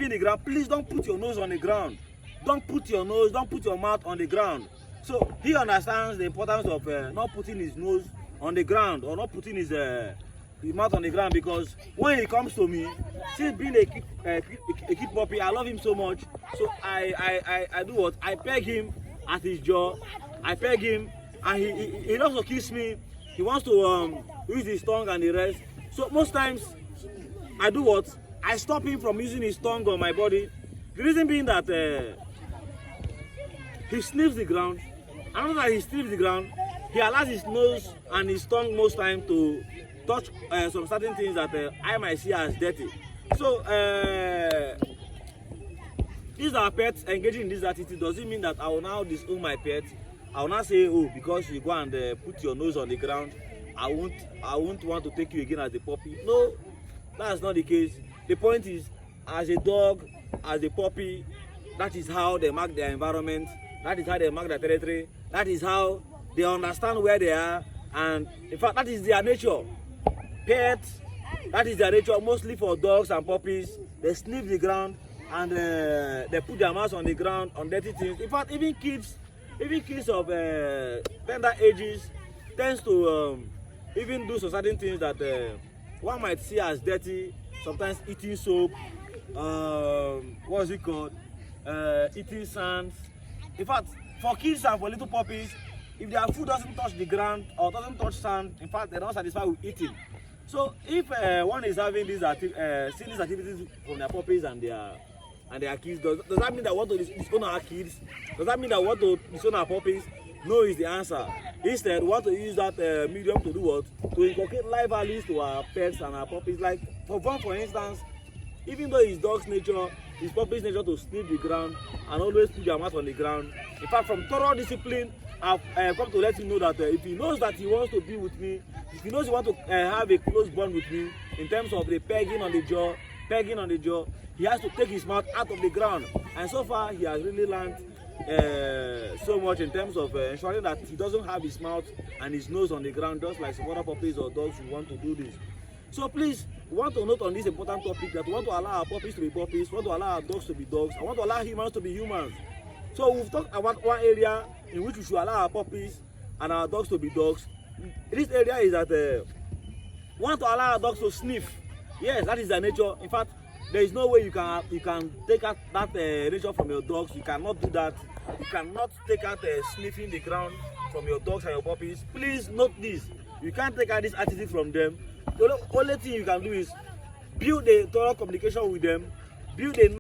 in the ground, please don't put your nose on the ground. Don't put your mouth on the ground. So he understands the importance of not putting his nose on the ground or not putting his mouth on the ground, because when he comes to me, since being a kid puppy, I love him so much. So I do what? I peg him at his jaw. I peg him, and he loves to kiss me. He wants to use his tongue and the rest. So most times I do what? I stop him from using his tongue on my body. The reason being that he sniffs the ground. And after he sniffs the ground, he allows his nose and his tongue most time to touch some certain things that I might see as dirty. So these are pets engaging in this attitude. Does it mean that I will now disown my pet? I will not say, oh, because you go and put your nose on the ground, I won't want to take you again as a puppy. No, that's not the case. The point is, as a dog, as a puppy, that is how they mark their environment. That is how they mark their territory. That is how they understand where they are. And in fact, that is their nature. Pets, that is their nature. Mostly for dogs and puppies, they sniff the ground and they put their mouths on the ground, on dirty things. In fact, even kids of tender ages tends to even do some certain things that one might see as dirty. Sometimes eating soap, what's it called? Eating sand. In fact, for kids and for little puppies, if their food doesn't touch the ground or doesn't touch sand, in fact, they're not satisfied with eating. So if one is having these seeing these activities from their puppies and their kids, does that mean that we want to disown our kids? Does that mean that we want to disown our puppies? No is the answer. Instead, we want to use that medium to do what? To inculcate life values to our pets and our puppies. Like for instance, even though his dog's nature, his puppy's nature to sniff the ground and always put their mouth on the ground. In fact, from thorough discipline, I've come to let him know that if he knows that he wants to be with me, if he knows he wants to have a close bond with me in terms of the pegging on the jaw, he has to take his mouth out of the ground. And so far, he has really learned so much in terms of ensuring that he doesn't have his mouth and his nose on the ground, just like some other puppies or dogs who want to do this. So please, we want to note on this important topic that we want to allow our puppies to be puppies, we want to allow our dogs to be dogs, I want to allow humans to be humans. So we've talked about one area in which we should allow our puppies and our dogs to be dogs. This area is that we want to allow our dogs to sniff. Yes, that is their nature. In fact, there is no way you can take out that nature from your dogs. You cannot do that. You cannot take out sniffing the ground from your dogs and your puppies. Please note this. You can't take out this attitude from them. The only thing you can do is build a thorough communication with them, build a